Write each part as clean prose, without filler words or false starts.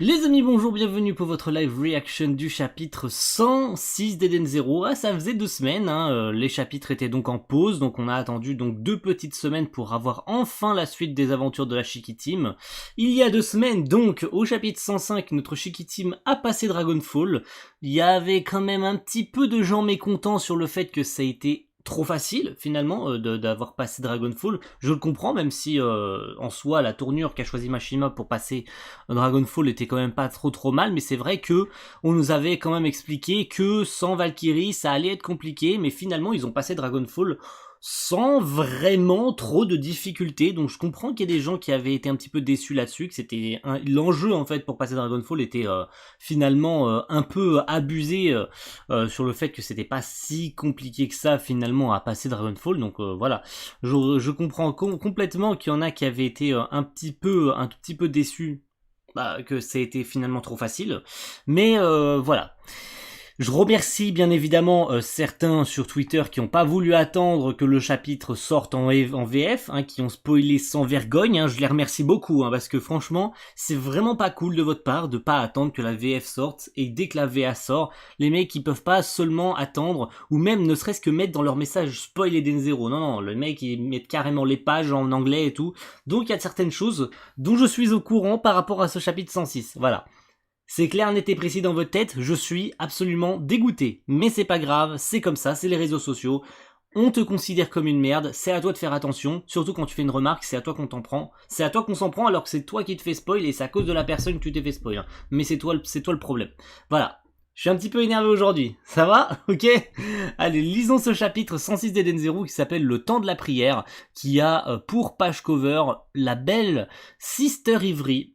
Les amis, bonjour, bienvenue pour votre live reaction du chapitre 106 d'Eden Zero. Ah, ça faisait 2 semaines, les chapitres étaient donc en pause, donc on a attendu donc 2 petites semaines pour avoir enfin la suite des aventures de la Shiki Team. Il y a 2 semaines, donc, au chapitre 105, notre Shiki Team a passé Dragonfall. Il y avait quand même un petit peu de gens mécontents sur le fait que ça a été trop facile finalement d'avoir passé Dragonfall. Je le comprends, même si en soi la tournure qu'a choisi Mashima pour passer Dragonfall était quand même pas trop mal, mais c'est vrai que on nous avait quand même expliqué que sans Valkyrie ça allait être compliqué, mais finalement ils ont passé Dragonfall sans vraiment trop de difficultés, donc je comprends qu'il y ait des gens qui avaient été un petit peu déçus là-dessus, que c'était l'enjeu en fait pour passer Dragonfall était finalement un peu abusé sur le fait que c'était pas si compliqué que ça finalement à passer Dragonfall, donc voilà, je comprends complètement qu'il y en a qui avaient été un tout petit peu déçus, que ça a été finalement trop facile, mais voilà. Je remercie bien évidemment certains sur Twitter qui n'ont pas voulu attendre que le chapitre sorte en VF, qui ont spoilé sans vergogne, je les remercie beaucoup, parce que franchement, c'est vraiment pas cool de votre part de pas attendre que la VF sorte, et dès que la VA sort, les mecs ils peuvent pas seulement attendre, ou même ne serait-ce que mettre dans leur message spoil Eden Zero, non, le mec ils mettent carrément les pages en anglais et tout, donc il y a certaines choses dont je suis au courant par rapport à ce chapitre 106, voilà. C'est clair, net et précis dans votre tête, je suis absolument dégoûté. Mais c'est pas grave, c'est comme ça, c'est les réseaux sociaux. On te considère comme une merde, c'est à toi de faire attention, surtout quand tu fais une remarque, c'est à toi qu'on t'en prend. C'est à toi qu'on s'en prend alors que c'est toi qui te fais spoil et c'est à cause de la personne que tu t'es fait spoil. Mais c'est toi le problème. Voilà. Je suis un petit peu énervé aujourd'hui. Ça va? Ok? Allez, lisons ce chapitre 106 d'Eden Zero qui s'appelle Le temps de la prière, qui a pour page cover la belle Sister Ivry,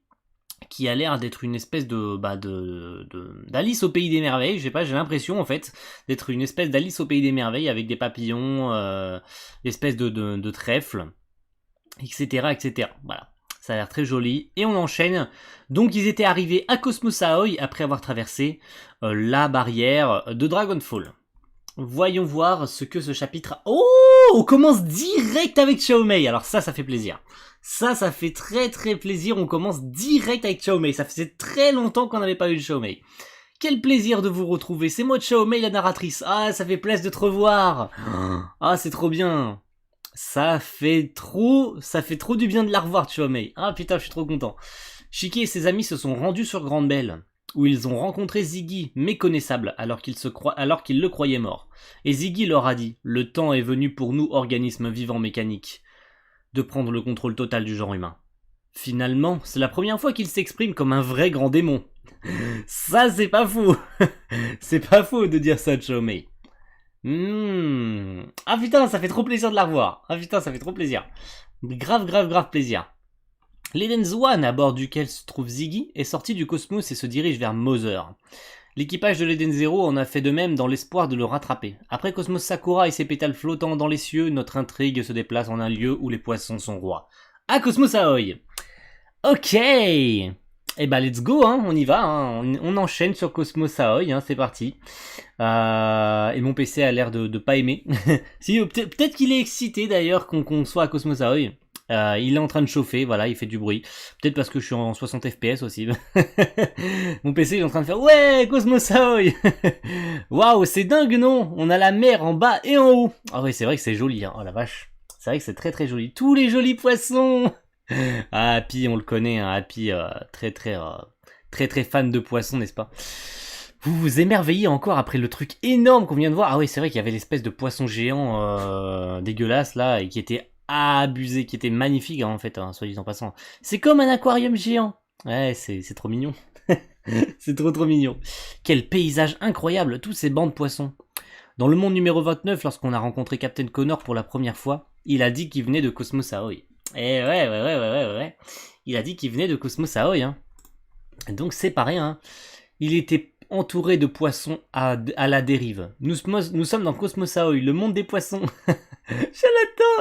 qui a l'air d'être une espèce d'Alice au pays des merveilles, je sais pas, j'ai l'impression en fait d'être une espèce d'Alice au pays des merveilles avec des papillons, espèce de trèfle, etc. Voilà, ça a l'air très joli, et on enchaîne. Donc ils étaient arrivés à Cosmos Aoi après avoir traversé la barrière de Dragonfall. Voyons voir ce que ce chapitre... Oh, on commence direct avec Xiaomei. Alors ça fait plaisir. Ça fait très plaisir. On commence direct avec Xiaomei. Ça faisait très longtemps qu'on n'avait pas eu de Xiaomei. Quel plaisir de vous retrouver. C'est moi Xiaomei, la narratrice. Ah, ça fait plaisir de te revoir. Ah, c'est trop bien. Ça fait trop du bien de la revoir, Xiaomei. Ah putain, je suis trop content. Shiki et ses amis se sont rendus sur Grande Belle, où ils ont rencontré Ziggy, méconnaissable, alors qu'ils le croyaient mort. Et Ziggy leur a dit « Le temps est venu pour nous, organismes vivants mécaniques, de prendre le contrôle total du genre humain. » Finalement, c'est la première fois qu'il s'exprime comme un vrai grand démon. Ça, c'est pas faux. C'est pas faux de dire ça de Xiaomei. Ah putain, ça fait trop plaisir de la revoir. Ah putain, ça fait trop plaisir. Grave plaisir. L'Eden One, à bord duquel se trouve Ziggy, est sorti du cosmos et se dirige vers Mother. L'équipage de l'Eden Zero en a fait de même dans l'espoir de le rattraper. Après Cosmos Sakura et ses pétales flottants dans les cieux, notre intrigue se déplace en un lieu où les poissons sont rois. À Cosmos Aoi. Ok. Eh ben let's go, on y va, on enchaîne sur Cosmos Aoi, c'est parti. Et mon PC a l'air de pas aimer. Si, peut-être qu'il est excité d'ailleurs qu'on soit à Cosmos Aoi. Il est en train de chauffer, voilà, il fait du bruit. Peut-être parce que je suis en 60 FPS aussi. Mon PC il est en train de faire « Ouais, Cosmos Aoi !» Waouh, c'est dingue, non? On a la mer en bas et en haut. Ah oui, c'est vrai que c'est joli, oh la vache. C'est vrai que c'est très joli. Tous les jolis poissons. Ah, Happy, on le connaît, Happy, très fan de poissons, n'est-ce pas? Vous vous émerveillez encore après le truc énorme qu'on vient de voir. Ah oui, c'est vrai qu'il y avait l'espèce de poisson géant dégueulasse là, et qui était abusé, qui était magnifique en fait, soit dit en passant. C'est comme un aquarium géant. Ouais, c'est trop mignon. C'est trop mignon. Quel paysage incroyable, tous ces bancs de poissons. Dans le monde numéro 29, lorsqu'on a rencontré Captain Connor pour la première fois, il a dit qu'il venait de Cosmos Aoi. Eh ouais. Il a dit qu'il venait de Cosmos Aoi, Donc c'est pas rien, Il était entouré de poissons à la dérive. Nous sommes dans Cosmos Aoi, le monde des poissons.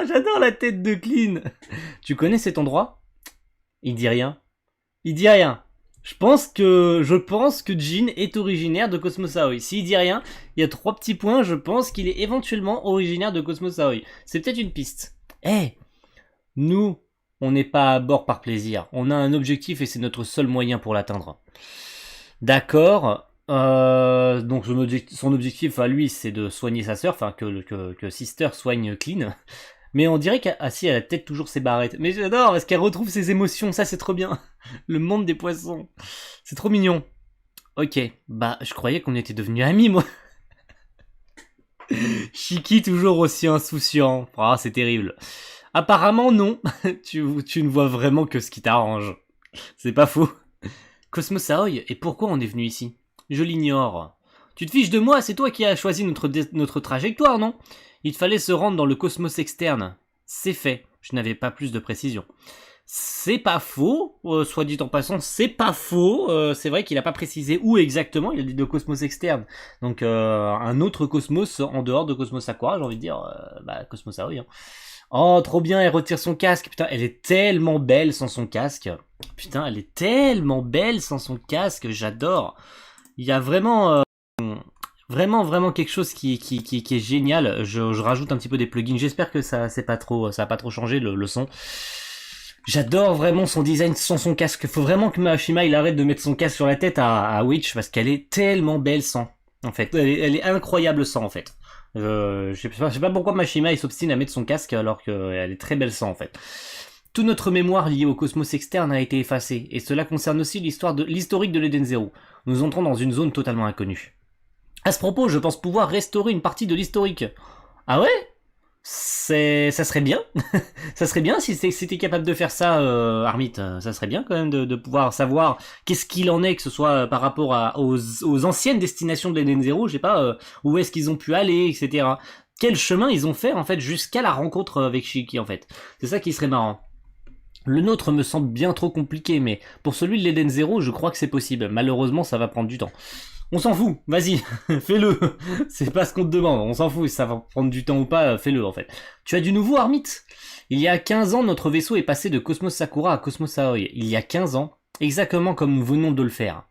J'adore la tête de Clean. Tu connais cet endroit? Il dit rien. Je pense que Jin est originaire de Cosmos Aoi. S'il dit rien, il y a 3 petits points, je pense qu'il est éventuellement originaire de Cosmos Aoi. C'est peut-être une piste. Nous On n'est pas à bord par plaisir. On a un objectif et c'est notre seul moyen pour l'atteindre. D'accord. Donc son objectif à lui, c'est de soigner sa sœur, enfin que Sister soigne Clean. Mais on dirait qu'Assis elle a peut-être toujours ses barrettes. Mais j'adore parce qu'elle retrouve ses émotions, ça c'est trop bien. Le monde des poissons. C'est trop mignon. Ok, bah je croyais qu'on était devenus amis moi. Shiki toujours aussi insouciant. Ah, c'est terrible. Apparemment non, tu ne vois vraiment que ce qui t'arrange. C'est pas faux. Cosmos Aoi, et pourquoi on est venu ici? Je l'ignore. Tu te fiches de moi, c'est toi qui as choisi notre trajectoire, non? Il fallait se rendre dans le cosmos externe. C'est fait, je n'avais pas plus de précision. C'est pas faux, soit dit en passant, c'est pas faux. C'est vrai qu'il a pas précisé où exactement, il a dit de cosmos externe. Donc un autre cosmos en dehors de Cosmos Sakura, j'ai envie de dire, Cosmos Aoi. Hein. Oh, trop bien, elle retire son casque. Putain, elle est tellement belle sans son casque. Putain, elle est tellement belle sans son casque, j'adore. Il y a vraiment... Vraiment quelque chose qui est génial. Je rajoute un petit peu des plugins. J'espère que ça a pas trop changé le son. J'adore vraiment son design sans son casque. Faut vraiment que Mashima il arrête de mettre son casque sur la tête à Witch parce qu'elle est tellement belle sans. En fait, elle est incroyable sans en fait. Je sais pas pourquoi Mashima il s'obstine à mettre son casque alors qu'elle est très belle sans en fait. Toute notre mémoire liée au cosmos externe a été effacée, et cela concerne aussi l'historique de l'Eden Zero. Nous entrons dans une zone totalement inconnue. À ce propos, je pense pouvoir restaurer une partie de l'historique. Ah ouais? Ça serait bien. Ça serait bien si t'es capable de faire ça, Armit. Ça serait bien quand même de pouvoir savoir qu'est-ce qu'il en est, que ce soit par rapport aux anciennes destinations de l'Eden Zero, je sais pas, où est-ce qu'ils ont pu aller, etc. Quel chemin ils ont fait en fait jusqu'à la rencontre avec Shiki en fait. C'est ça qui serait marrant. Le nôtre me semble bien trop compliqué, mais pour celui de l'Eden Zero, je crois que c'est possible. Malheureusement, ça va prendre du temps. On s'en fout, vas-y, fais-le. C'est pas ce qu'on te demande, on s'en fout, si ça va prendre du temps ou pas, fais-le en fait. Tu as du nouveau, Armit? Il y a 15 ans, notre vaisseau est passé de Cosmos Sakura à Cosmos Aoi. Il y a 15 ans, exactement comme nous venons de le faire.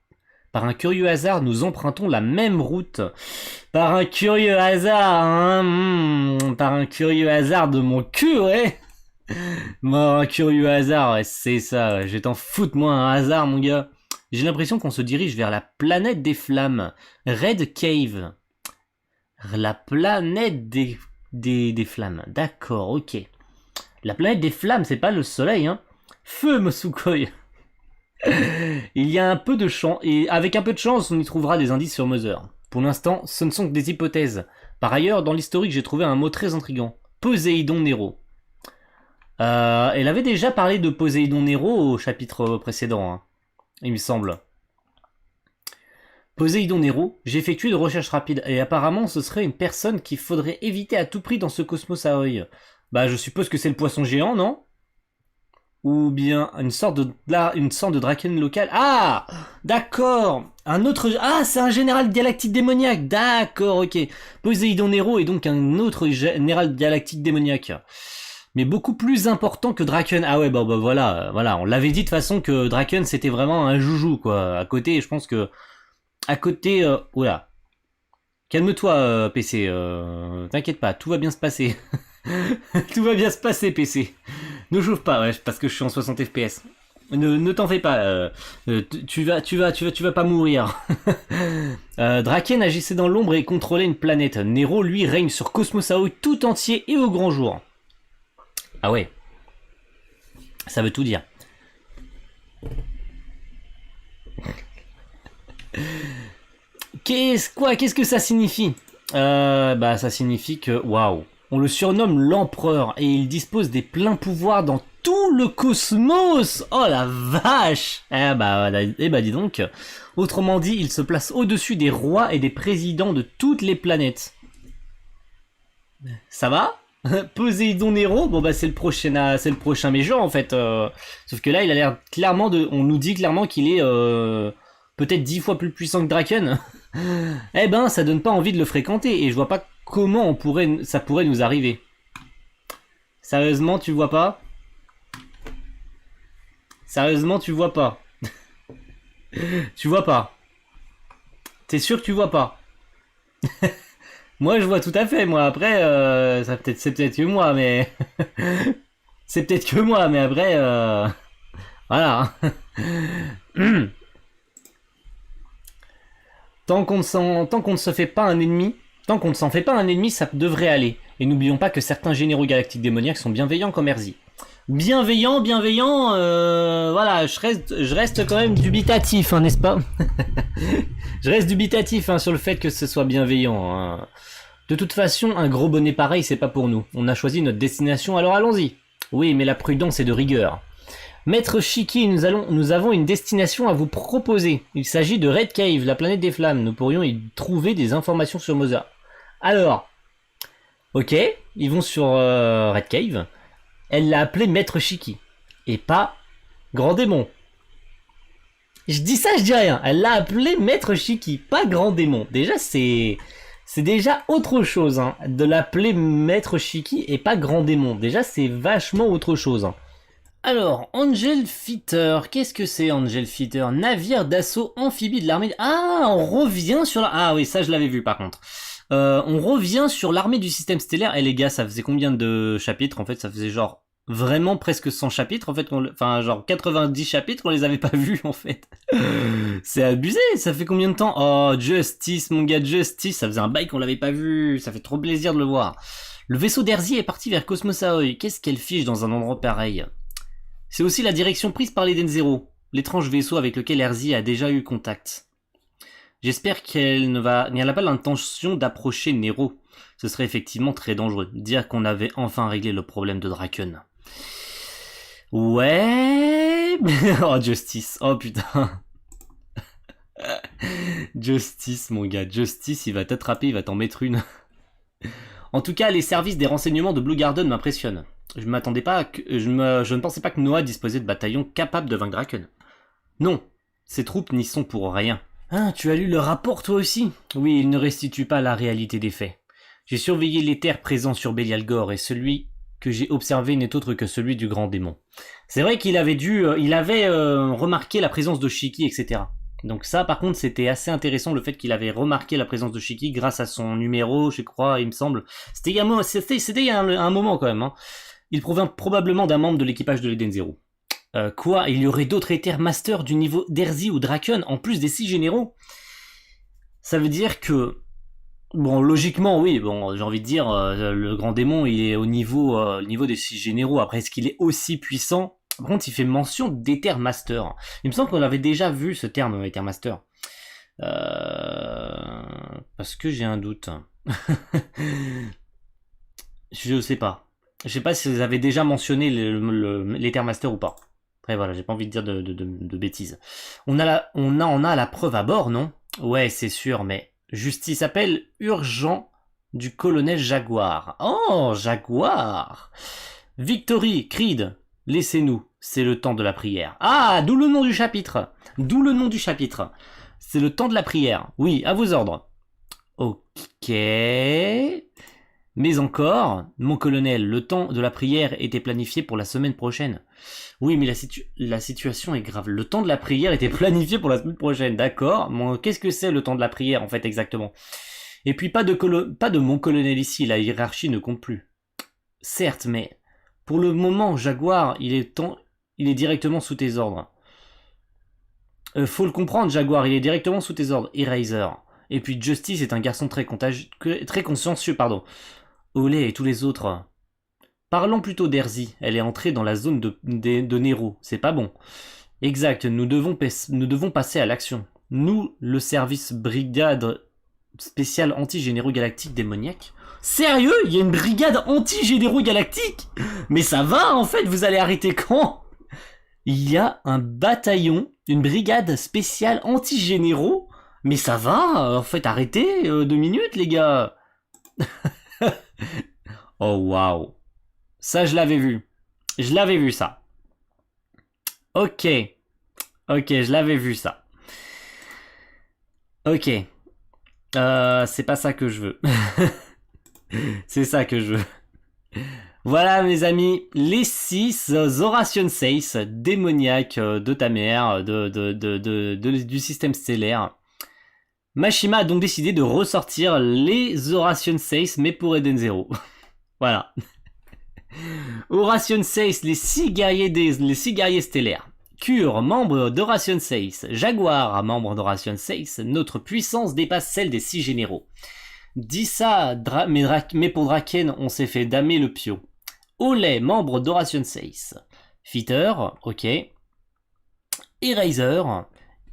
Par un curieux hasard, nous empruntons la même route. Par un curieux hasard, hein, par un curieux hasard de mon cul, ouais. Bon, un curieux hasard, ouais, c'est ça, je vais t'en foutre moi, un hasard, mon gars. J'ai l'impression qu'on se dirige vers la planète des flammes. Red Cave. La planète des flammes. D'accord, ok. La planète des flammes, c'est pas le soleil, hein. Feu, Mosukoi. Il y a un peu de chance, et avec un peu de chance, on y trouvera des indices sur Mother. Pour l'instant, ce ne sont que des hypothèses. Par ailleurs, dans l'historique, j'ai trouvé un mot très intriguant. Poséidon Nero. Elle avait déjà parlé de Poséidon Nero au chapitre précédent, hein, il me semble. Poséidon Nero, j'ai effectué de recherches rapides, et apparemment ce serait une personne qu'il faudrait éviter à tout prix dans ce cosmos Aoi. Bah je suppose que c'est le poisson géant, non? Ou bien une sorte de Draken local. Ah, d'accord. Un autre. Ah, c'est un général galactique démoniaque. D'accord, ok. Poséidon Nero est donc un autre général galactique démoniaque, mais beaucoup plus important que Draken. Ah ouais, bah voilà. On l'avait dit de façon que Draken c'était vraiment un joujou quoi. À côté, je pense que à côté. Oula. Calme-toi, PC. T'inquiète pas, tout va bien se passer. Tout va bien se passer, PC. Ne chauffe pas, ouais, parce que je suis en 60 FPS. Ne t'en fais pas. Tu vas pas mourir. Draken agissait dans l'ombre et contrôlait une planète. Nero, lui, règne sur Cosmos Aoi tout entier et au grand jour. Ah ouais. Ça veut tout dire. Qu'est-ce que ça signifie? Bah ça signifie que waouh, on le surnomme l'empereur et il dispose des pleins pouvoirs dans tout le cosmos. Oh la vache. Bah dis donc. Autrement dit, il se place au-dessus des rois et des présidents de toutes les planètes. Ça va? Poséidon Nero, bon bah c'est le prochain méchant en fait. Sauf que là il a l'air clairement on nous dit clairement qu'il est peut-être 10 fois plus puissant que Draken. Eh ben ça donne pas envie de le fréquenter et je vois pas comment ça pourrait nous arriver. Sérieusement tu vois pas? Sérieusement tu vois pas? Tu vois pas? T'es sûr que tu vois pas? Moi je vois tout à fait, moi après c'est peut-être que moi mais C'est peut-être que moi, mais après, voilà. Tant qu'on ne se fait pas un ennemi, tant qu'on ne s'en fait pas un ennemi, ça devrait aller. Et n'oublions pas que certains généraux galactiques démoniaques sont bienveillants comme Erzi. Bienveillant, voilà, je reste quand même dubitatif, hein, n'est-ce pas? Je reste dubitatif hein, sur le fait que ce soit bienveillant. Hein. De toute façon, un gros bonnet pareil, c'est pas pour nous. On a choisi notre destination, alors allons-y. Oui, mais la prudence est de rigueur. Maître Shiki, nous avons une destination à vous proposer. Il s'agit de Red Cave, la planète des flammes. Nous pourrions y trouver des informations sur Moza. Alors, ok, ils vont sur Red Cave. Elle l'a appelé Maître Shiki. Et pas Grand Démon. Je dis ça, je dis rien. Elle l'a appelé Maître Shiki, pas Grand Démon. Déjà, c'est déjà autre chose, hein, de l'appeler Maître Shiki et pas Grand Démon. Déjà, c'est vachement autre chose. Hein. Alors, Angel Fighter, qu'est-ce que c'est Angel Fighter? Navire d'assaut amphibie de l'armée... Ah, on revient sur la... Ah oui, ça je l'avais vu par contre. On revient sur l'armée du système stellaire. Et les gars, ça faisait combien de chapitres? En fait, ça faisait genre vraiment presque 100 chapitres en fait. Enfin, genre 90 chapitres qu'on les avait pas vus en fait. C'est abusé, ça fait combien de temps? Oh, Justice, mon gars, Justice, ça faisait un bail qu'on l'avait pas vu. Ça fait trop plaisir de le voir. Le vaisseau d'Erzi est parti vers Cosmos Aoi. Qu'est-ce qu'elle fiche dans un endroit pareil? C'est aussi la direction prise par l'Eden Zero, l'étrange vaisseau avec lequel Erzi a déjà eu contact. J'espère qu'elle n'a pas l'intention d'approcher Nero. Ce serait effectivement très dangereux. Dire qu'on avait enfin réglé le problème de Draken. Ouais... Oh, Justice. Oh, putain. Justice, mon gars. Justice, il va t'attraper, il va t'en mettre une. En tout cas, les services des renseignements de Blue Garden m'impressionnent. Je ne pensais pas que Noah disposait de bataillons capables de vaincre Draken. Non, ces troupes n'y sont pour rien. Ah, tu as lu le rapport toi aussi? Oui, il ne restitue pas la réalité des faits. J'ai surveillé les terres présents sur Belial Gore et celui que j'ai observé n'est autre que celui du grand démon. C'est vrai qu'il avait remarqué la présence de Shiki, etc. Donc ça, par contre, c'était assez intéressant le fait qu'il avait remarqué la présence de Shiki grâce à son numéro, je crois, il me semble. C'était il y a un moment quand même. Hein. Il provient probablement d'un membre de l'équipage de l'Eden Zero. Quoi? Il y aurait d'autres Ether Masters du niveau d'Erzi ou Draken en plus des 6 généraux? Ça veut dire que... Bon, logiquement, oui, bon, j'ai envie de dire, le grand démon, il est au niveau des 6 généraux. Après, est-ce qu'il est aussi puissant? Par contre, il fait mention d'Ether Master. Il me semble qu'on avait déjà vu ce terme, Ether Master. Parce que j'ai un doute. Je sais pas. Je sais pas si vous avez déjà mentionné l'Ether Master ou pas. Après voilà, j'ai pas envie de dire de bêtises. On en a la preuve à bord, non? Ouais, c'est sûr, mais justice appelle urgent du colonel Jaguar. Oh, Jaguar! Victory, Creed, laissez-nous, c'est le temps de la prière. Ah, d'où le nom du chapitre. D'où le nom du chapitre. C'est le temps de la prière. Oui, à vos ordres. Ok. Mais encore, mon colonel, le temps de la prière était planifié pour la semaine prochaine. Oui, mais la situation est grave. Le temps de la prière était planifié pour la semaine prochaine, d'accord. Qu'est-ce que c'est le temps de la prière, en fait, exactement? Et puis, pas de mon colonel ici, la hiérarchie ne compte plus. Certes, mais pour le moment, Jaguar, il est directement sous tes ordres. Faut le comprendre, Jaguar, il est directement sous tes ordres, Eraser. Et puis Justice est un garçon très consciencieux, pardon. Olé et tous les autres. Parlons plutôt d'Erzi. Elle est entrée dans la zone de Nero. C'est pas bon. Exact, nous devons passer à l'action. Nous, le service brigade spéciale anti-généraux galactiques démoniaques. Sérieux? Il y a une brigade anti-généraux galactiques? Mais ça va, en fait, vous allez arrêter quand? Il y a un bataillon, une brigade spéciale anti-généraux? Mais ça va, en fait, arrêtez 2 minutes, les gars. Oh, waouh. Ça, je l'avais vu. Je l'avais vu, ça. Ok. Ok, je l'avais vu, ça. Ok. C'est pas ça que je veux. C'est ça que je veux. Voilà, mes amis, les 6 Zoration 6 démoniaques de ta mère, du système stellaire. Mashima a donc décidé de ressortir les Zoration 6, mais pour Eden Zero. Voilà. Horation 6, les 6 guerriers stellaires. Cure, membre d'Horation 6. Jaguar, membre d'Horation 6. Notre puissance dépasse celle des 6 généraux. Dissa, mais pour Draken, on s'est fait damer le pio. Olay, membre d'Horation 6. Fitter, ok. Eraser,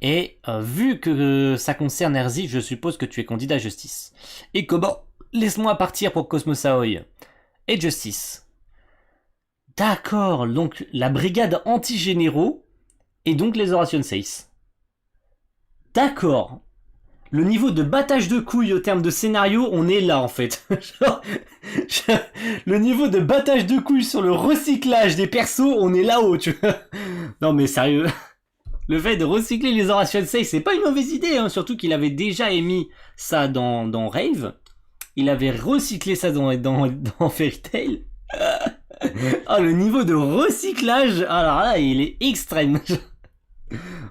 et vu que ça concerne Erzi, je suppose que tu es candidat à Justice. Et comment? Laisse-moi partir pour Cosmos Aoi. Et Justice. D'accord, donc la brigade anti-généraux et donc les Horation 6. D'accord. Le niveau de battage de couilles au terme de scénario, on est là en fait. Le niveau de battage de couilles sur le recyclage des persos, on est là-haut, tu vois. Non mais sérieux. Le fait de recycler les Horation 6, c'est pas une mauvaise idée, hein, surtout qu'il avait déjà émis ça dans Rave. Il avait recyclé ça dans Fairy Tail. Oh, le niveau de recyclage, alors là, il est extrême.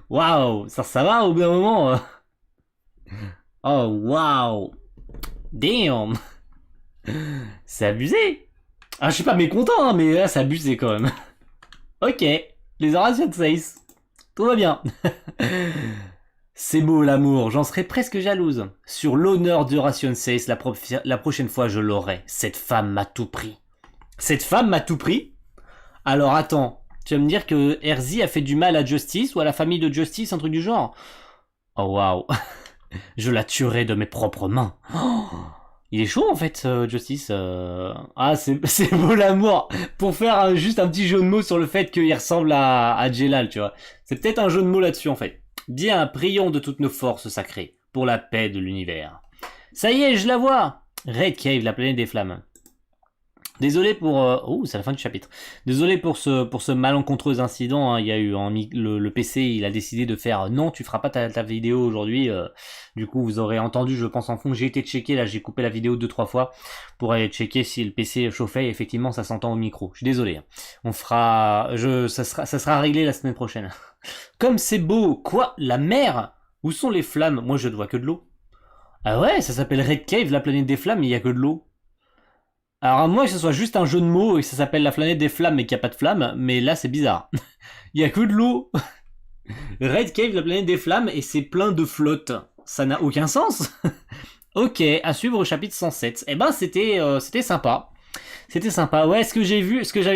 Waouh, ça va au bout d'un moment. Oh, waouh. Damn. C'est abusé. Ah, je suis pas mécontent, hein, mais là, c'est abusé quand même. Ok, les Horation 6. Tout va bien. C'est beau l'amour, j'en serais presque jalouse. Sur l'honneur d'Horation 6, la prochaine fois je l'aurai. Cette femme m'a tout pris. Cette femme m'a tout pris? Alors attends, tu vas me dire que Erzi a fait du mal à Justice ou à la famille de Justice, un truc du genre? Oh waouh. Je la tuerai de mes propres mains. Oh, il est chaud en fait, Justice. Ah, c'est beau l'amour. Pour faire juste un petit jeu de mots sur le fait qu'il ressemble à Jelal, tu vois. C'est peut-être un jeu de mots là-dessus en fait. Bien, prions de toutes nos forces sacrées, pour la paix de l'univers. Ça y est, je la vois. Red Cave, la planète des flammes. Désolé pour... Oh, c'est la fin du chapitre. Désolé pour ce malencontreux incident. Hein. Il y a eu le PC, il a décidé de faire non, tu feras pas ta vidéo aujourd'hui. Du coup, vous aurez entendu, je pense en fond. J'ai été checker, là, j'ai coupé la vidéo 2-3 fois pour aller checker si le PC chauffait. Et effectivement, ça s'entend au micro. Je suis désolé. Hein. On fera... ça sera réglé la semaine prochaine. Comme c'est beau. Quoi? La mer? Où sont les flammes? Moi, je ne vois que de l'eau. Ah ouais, ça s'appelle Red Cave, la planète des flammes, mais il y a que de l'eau. Alors à moins que ce soit juste un jeu de mots et que ça s'appelle la planète des flammes mais qu'il n'y a pas de flammes, mais là c'est bizarre. Il y a que de l'eau. Red Cave, la planète des flammes, et c'est plein de flotte. Ça n'a aucun sens. Ok, à suivre au chapitre 107. Eh ben c'était sympa. C'était sympa. Ouais, ce que j'avais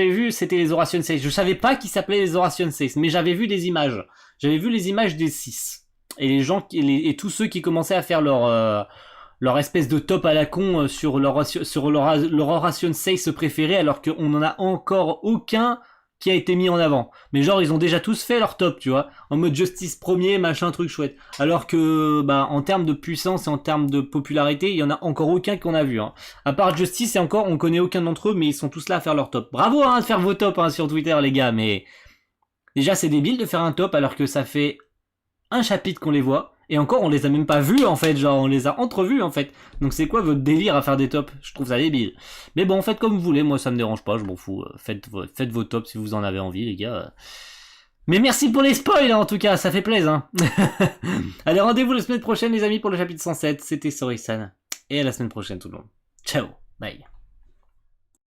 vu, c'était les Horation 6. Je savais pas qu'ils s'appelaient les Horation 6, mais j'avais vu des images. J'avais vu les images des 6. Et les gens, et tous ceux qui commençaient à faire leur espèce de top à la con sur leur Horation 6 préféré, alors qu'on n'en a encore aucun qui a été mis en avant. Mais genre, ils ont déjà tous fait leur top, tu vois, en mode Justice premier, machin, truc chouette. Alors que, bah, en termes de puissance et en termes de popularité, il y en a encore aucun qu'on a vu, hein. À part Justice, et encore, on connaît aucun d'entre eux, mais ils sont tous là à faire leur top. Bravo, hein, de faire vos tops, hein, sur Twitter, les gars, mais déjà, c'est débile de faire un top alors que ça fait un chapitre qu'on les voit. Et encore, on les a même pas vus, en fait, genre, on les a entrevus, en fait. Donc c'est quoi votre délire à faire des tops? Je trouve ça débile. Mais bon, faites comme vous voulez, moi ça me dérange pas, je m'en fous. Faites vos tops si vous en avez envie, les gars. Mais merci pour les spoils, hein, en tout cas, ça fait plaisir, hein. Allez, rendez-vous la semaine prochaine, les amis, pour le chapitre 107. C'était Sorisan. Et à la semaine prochaine, tout le monde. Ciao, bye.